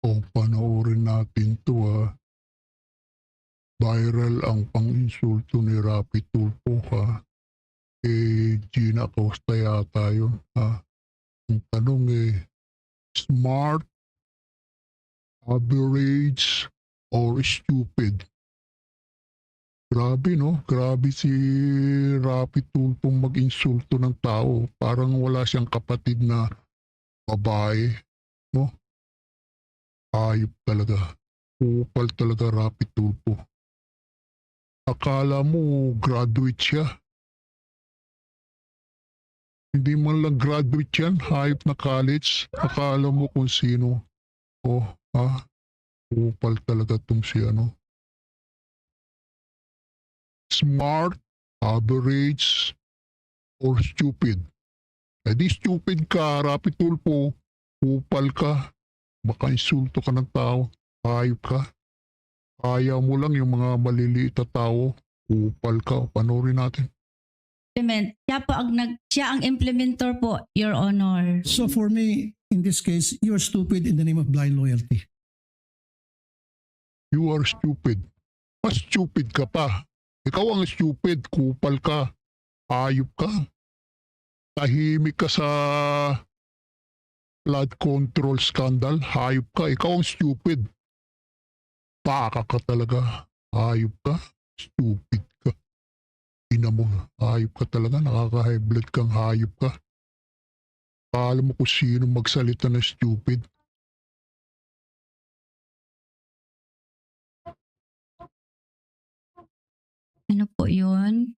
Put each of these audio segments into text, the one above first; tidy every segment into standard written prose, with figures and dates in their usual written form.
O panoorin natin 'to, viral ang pang-insulto ni Rapi Tulfo, Gina Acosta yata yun, Ang tanong, smart, average, or stupid? Grabe 'no, grabe si Rapi Tulfo mag-insulto ng tao, parang wala siyang kapatid na babae 'no, hayop talaga. Kupal talaga Rapi Tulfo. Akala mo graduate siya, hindi man lang graduate yan, hayop na college. Akala mo kung sino. Oh, kupal talaga 'tong si smart, average, or stupid. Eh di stupid ka, Rapi Tulfo, kupal ka, baka insulto ka ng tao, hayop ka. Kaya mo lang yung mga maliliit na tao, kupal ka. Panoorin natin. Siya ang implementor po, Your Honor. So for me, in this case, you're stupid in the name of blind loyalty. You are stupid. Mas stupid ka pa. Ikaw ang stupid, kupal ka, hayop ka. Tahimik ka sa flood control scandal, hayop ka. Ikaw ang stupid. Baka ka talaga, hayop ka, stupid ka. Ina mo, hayop ka talaga, nakaka-high blood kang hayop ka. Akala mo kung sino magsalita na stupid. Ano po yun?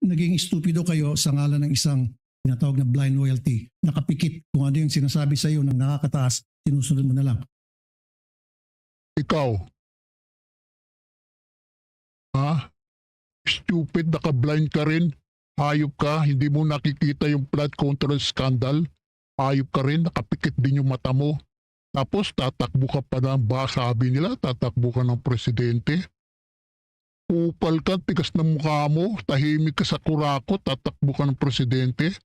Naging stupido kayo sa ngalan ng isang tinatawag na blind loyalty. Nakapikit kung ano yung sinasabi sa iyo ng nakakataas, sinusunod mo na lang. Ikaw, stupid, naka-blind ka rin, hayop ka, hindi mo nakikita yung flood control scandal, hayop ka rin, nakapikit din yung mata mo. Tapos tatakbo ka pa ng sabi nila, tatakbo ka ng presidente. Upal ka, tigas ng mukha mo, tahimik ka sa kurakot, tatakbo ka ng presidente.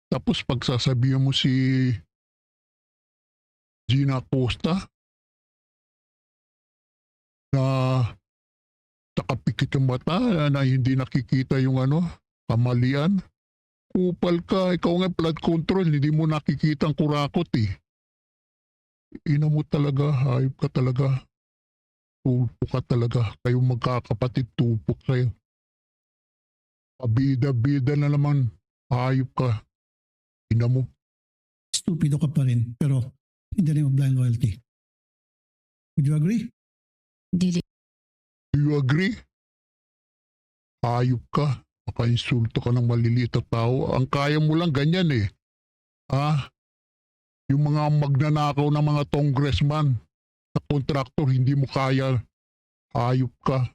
Tapos pagsasabihan mo si Gina Acosta na nakapikit yung mata, na hindi nakikita yung kamalian. Upal ka, ikaw nga flood control, hindi mo nakikita ang kurakot eh. Ina mo talaga, hayop ka talaga. Tulpo ka talaga. Kayo magkakapatid, tulpo kayo. Pabida-bida na naman, hayop ka. Ina mo. Stupido ka pa rin, pero in the name of blind loyalty. Would you agree? Dili. Do you agree? Hayop ka. Maka-insulto ka ng maliliit na tao. Ang kaya mo lang ganyan eh. Yung mga magnanakaw ng mga congressman na kontraktor, hindi mo kaya. Hayop ka.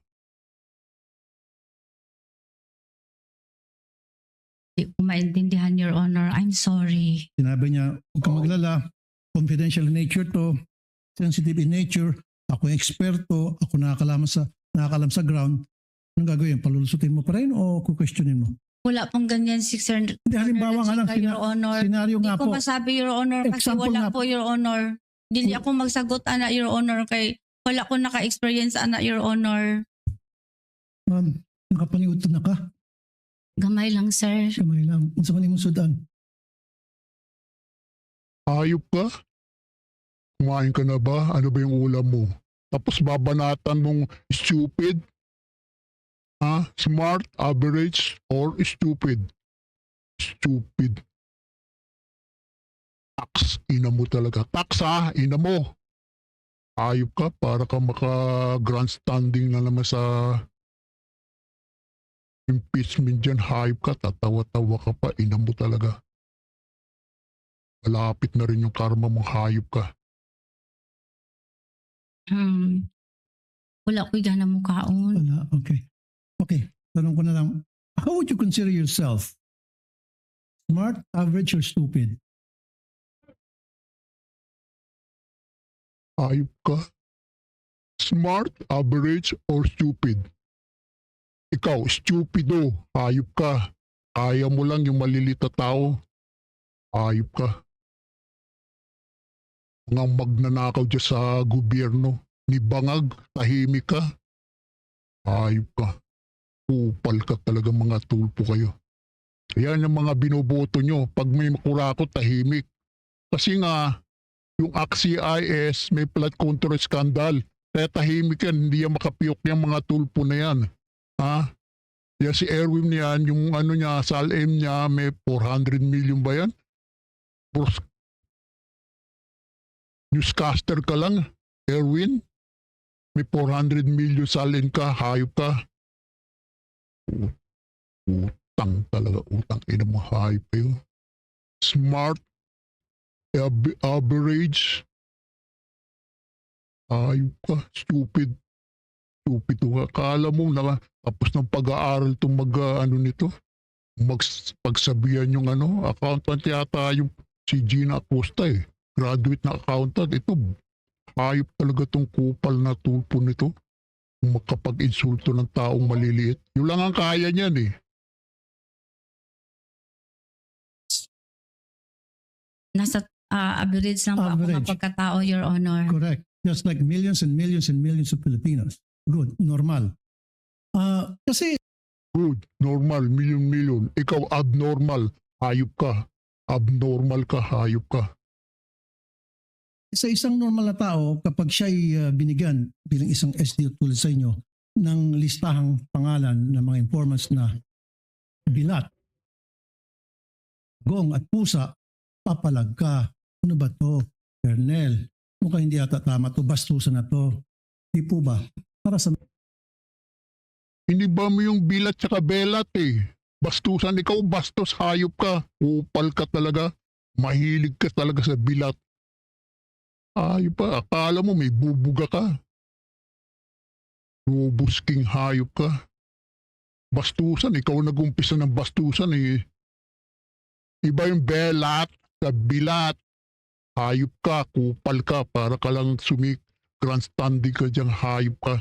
Hindi ko maintindihan, Your Honor. I'm sorry. Sinabi niya, huwag kang maglala, confidential in nature to, sensitive in nature, ako yung eksperto, ako nakakalam sa ground. Anong gagawin? Palulusutin mo pa rin o kukwestiyonin mo? Wala pong ganyan, Sir. Hindi, halimbawa nga lang, Your Honor. senaryo Hindi nga ko po. masabi, Your Honor, kasi Example wala nga po, Your Honor. Dili ako magsagot, ana, Your Honor, kay wala ko naka-experience, ana, Your Honor. Ma'am, nakapaniutan na ka? Gamay lang, sir. Kamay lang. Unsa man imong sudan? Hayop ka? Kumain ka na ba? Ano ba yung ulam mo? Tapos babanatan mong stupid? Smart, average, or stupid? Stupid. Tax, ina mo talaga. Tax ina mo. Hayop ka, para ka maka-grandstanding na naman sa impeachment dyan. Hayop ka, tatawa-tawa ka pa, ina mo talaga. Malapit na rin yung karma mong hayop ka. Wala ko'y gana mo kaon. Wala, okay. Okay, tanong ko na lang. How would you consider yourself? Smart, average, or stupid? Hayop ka? Smart, average, or stupid? Ikaw, stupido. Hayop ka. Kaya mo lang yung maliliit na tao. Hayop ka. Mga magnanakaw dyan sa gobyerno. Ni Bangag, tahimik ka. Ayop ka. Kupal ka talaga mga tulpo kayo. Yan yung mga binoboto nyo. Pag may makurakot, tahimik. Kasi nga, yung AXIS may flood control scandal. Kaya tahimik yan, hindi yan makapiyok yung mga tulpo na yan. Ha? Yan si Erwin yan, yung ano niya, SALM niya, may 400 million ba yan? Newscaster ka lang, Erwin. May 400 million SALM ka, hayop ka. Utang talaga, utang. Ina mo, hayop kayo. Smart, average. Hayop ka, stupid. Stupid ka. Akala mo na tapos ng pag-aaral itong ano nito. Pagsabihan yung accountant yata yung si Gina Acosta eh. Graduate na accountant. Ito, hayop talaga itong kupal na tulpo nito. Makapag-insulto ng taong maliliit. Yun lang ang kaya niyan eh. Nasa average lang po ako Average. ng pagkatao, Your Honor. Correct. Just like millions and millions and millions of Filipinos. Good, normal. Kasi Good, normal, million. Ikaw abnormal, hayop ka. Abnormal ka, hayop ka. sa isang normal na tao, kapag siya'y binigyan bilang isang SDO tulad sa inyo ng listahang pangalan ng mga informants na bilat, gong at pusa, papalag ka. Ano ba to? Colonel, mukhang hindi ata tama to, bastusan na to. Di po ba? Para sa Hindi ba mo yung bilat tsaka belat eh? Bastusan, ikaw bastos, hayop ka. Upal ka talaga. Mahilig ka talaga sa bilat. Hayop pa, akala mo may bubuga ka. Robusking hayop ka. Bastusan, ikaw nag-umpisa ng bastusan eh. Iba yung belat sa bilat. Hayop ka, kupal ka, para ka lang grandstanding ka dyan, hayop ka.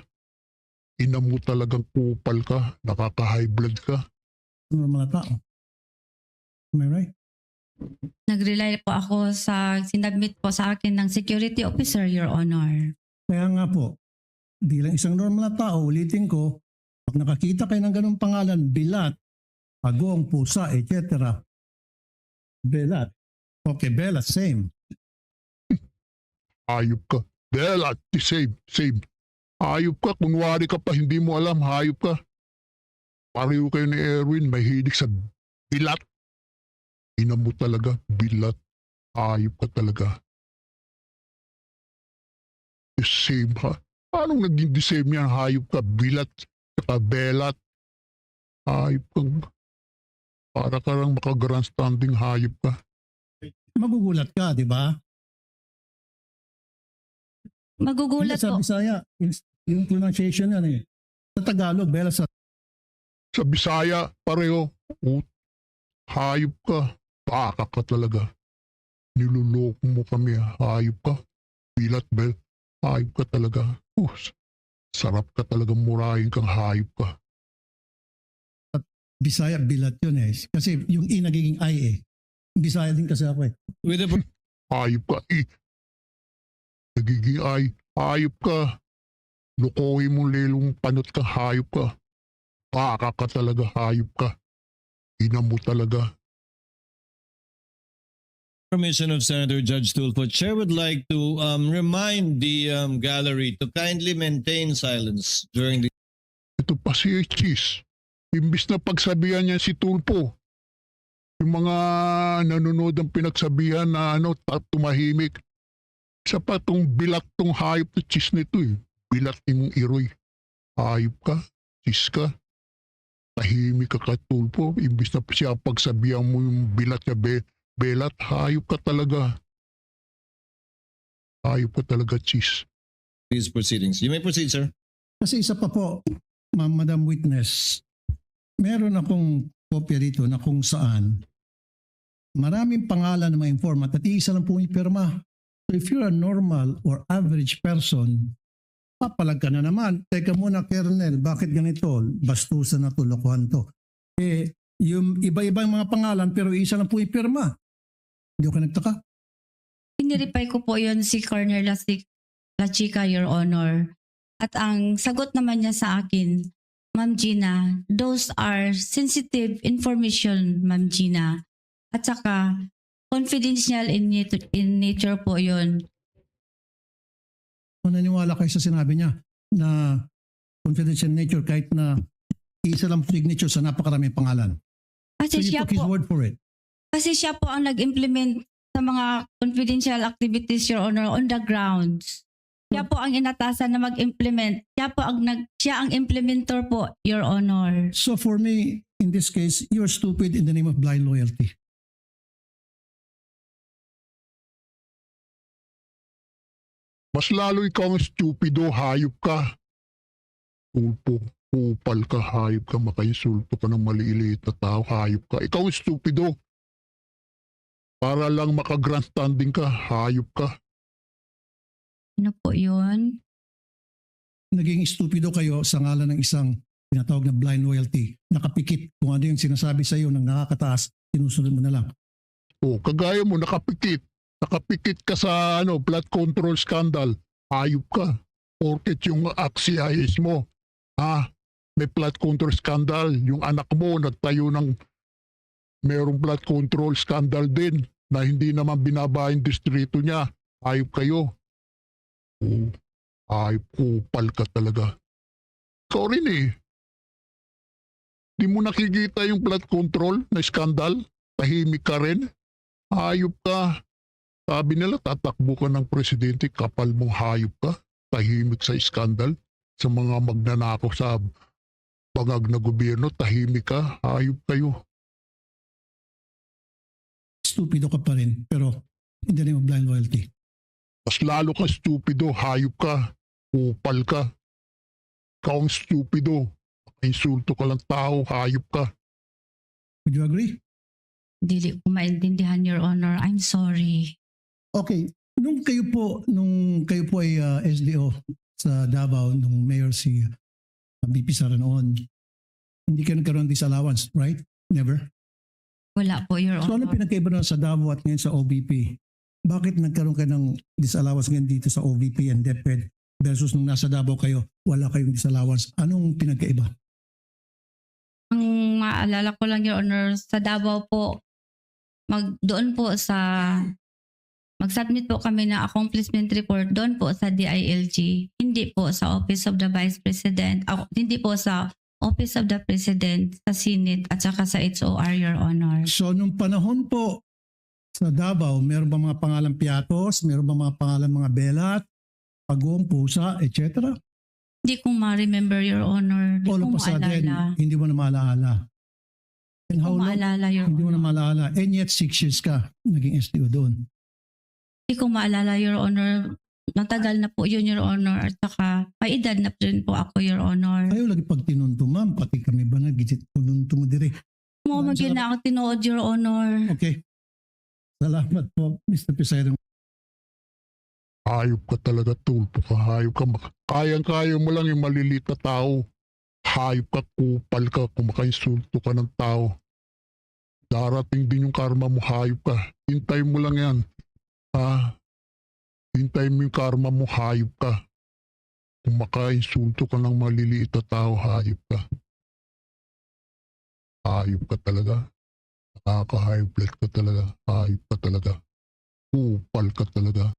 Ina mo talagang kupal ka, nakaka-high blood ka. normal na tao. Am I right? Nag-rely po ako sa sinabmit po sa akin ng security officer, Your Honor. Kaya nga po, bilang isang normal na tao, ulitin ko, pag nakakita kayo ng ganung pangalan, bilat, agong, pusa, etc. Belat. Okay, belat, same. Hayop ka. Belat, same. Hayop ka, kunwari ka pa, hindi mo alam, hayop ka. Pareho kayo ni Erwin, may hilig sa bilat. Ina mo talaga, bilat. Hayop ka talaga. The same ha? Anong naging the same yan? Hayop ka, bilat, saka belat. Hayop kang, para ka lang maka-grandstanding hayop ka. Magugulat ka, di ba? Magugulat Sa po. Bisaya, yung pronunciation yan eh. Sa Tagalog, belat sa Sa Bisaya, pareho. Hayop ka. Baka ka talaga. Niluloko mo kami. Hayop ka. Bilat, hayop ka talaga. Sarap ka talaga murahin kang hayop ka. Bisaya, bilat yun eh. Kasi yung I nagiging I eh. Bisaya din kasi ako eh. With the Hayop ka. Nagiging hayop ka. Lukohin mong lelong panot ka. Hayop ka. Baka ka talaga. Hayop ka. Ina mo talaga. permission of Senator Judge Tulfo, Chair would like to remind the gallery to kindly maintain silence during the Ito pa si Cheese. Imbis na pagsabihan niya si Tulpo. Yung mga nanonood ang pinagsabihan na tumahimik. Isa pa tong bilat tong hayop na cheese nito eh. Bilat yung iroy. Hayop ka, cheese ka. Tahimik ka ka Tulpo. Imbis na siya pagsabihan mo yung bilat na belat, hayop ka talaga. Hayop ka talaga, cheese. these proceedings. You may proceed, sir. Kasi isa pa po, Madam Witness, meron akong kopya dito na kung saan maraming pangalan ng mga informant at iisa lang po yung pirma. So if you're a normal or average person, papalag ka na naman. Teka muna, Colonel, bakit ganito? Bastusan na to, lokohan to. Yung iba-ibang mga pangalan pero isa lang po yung pirma. Hindi ko nagtaka. Siniripay ko po yon si Corner La Chica, Your Honor. At ang sagot naman niya sa akin, Ma'am Gina, those are sensitive information, Ma'am Gina. At saka, confidential in nature po yon. Kung naniwala kayo sa sinabi niya na confidential nature kahit na isa lang signature sa napakaraming pangalan. So Kasi you siya took his po, word for it. kasi siya po ang nag-implement sa mga confidential activities, Your Honor, on the grounds. Siya po ang inatasan na mag-implement. Siya ang implementor po, Your Honor. So for me, in this case, you're stupid in the name of blind loyalty. Mas lalo ikaw ang stupido, hayop ka. Tulpo, kupal ka, hayop ka, makainsulto ka ng maliliit na tao, hayop ka. Ikaw ang stupido. Para lang maka-grandstanding ka, hayop ka. Ano po yun? Naging stupido kayo sa ngalan ng isang tinatawag na blind loyalty. Nakapikit kung ano yung sinasabi sa iyo ng nakakataas, sinusunod mo na lang. O, kagaya mo, nakapikit. Nakapikit ka sa flood control scandal. Hayop ka. Porket yung AXIS mo, may flood control scandal. Yung anak mo nagtayo ng merong flood control scandal din na hindi naman binaba yung distrito niya. Hayop kayo. Oh, hayop, kupal ka talaga. Ikaw rin eh. Di mo nakikita yung flood control na scandal? Tahimik ka rin? Hayop ka. Sabi nila tatakbo ka ng presidente, kapal mong hayop ka. Tahimik sa skandal. Sa mga magnanakaw sa bangag na gobyerno, tahimik ka, hayop kayo. Stupido ka pa rin, pero in the name of blind loyalty. Mas lalo ka stupido, hayop ka, kupal ka. Ikaw ang stupido, insulto ka lang tao, hayop ka. Would you agree? Dili ko maintindihan, Your Honor. I'm sorry. Okay, nung kayo po ay SDO sa Davao, nung mayor si BP Sara noon, hindi kayo nagkaroon ng disallowance, right? Never? Wala po, Your So ano Honor. pinagkaiba na sa Davao at ngayon sa OVP? Bakit nagkaroon kayo ng disallowance ngayon dito sa OVP and DepEd versus nung nasa Davao kayo, wala kayong disallowance? Anong pinagkaiba? Ang maalala ko lang, Your Honor, sa Davao po, doon po mag-submit po kami ng accomplishment report doon po sa DILG. Hindi po sa Office of the Vice President, hindi po sa Office of the President, sa Senate at saka sa HOR, Your Honor. So nung panahon po sa Davao, meron ba mga pangalan Piatos? Meron ba mga pangalan mga Belat? Pagong, Pusa, etc.? Hindi ko ma-remember, Your Honor. Hindi All ko of a sudden, maalala. hindi mo na maalala. And Hindi how ko long? maalala, Your Hindi mo na Honor. maalala. And yet 6 years ka naging SDO doon. Hindi ko maalala, Your Honor. Matagal na po yun, Your Honor. At saka, may edad na rin po ako, Your Honor. Ayaw lagi pag tinunto, ma'am. Pati kami ba nagigit tinunto mo dire. Mo maging na ako tinuod, Your Honor. Okay. Salamat po, Mr. President. Hayop ka talaga, tulpo ka, hayop ka. Kayang-kaya mo lang yung maliliit na tao. Hayop ka, kupal ka, kung makainsulto ka ng tao. Darating din yung karma mo, hayop ka. Hintay mo lang yan. Hintay mo yung karma mo, hayop ka. Kung makainsulto ka ng maliliit na tao, hayop ka. Hayop ka talaga. Nakaka-high blood ka talaga. Hayop ka talaga. Kupal ka talaga.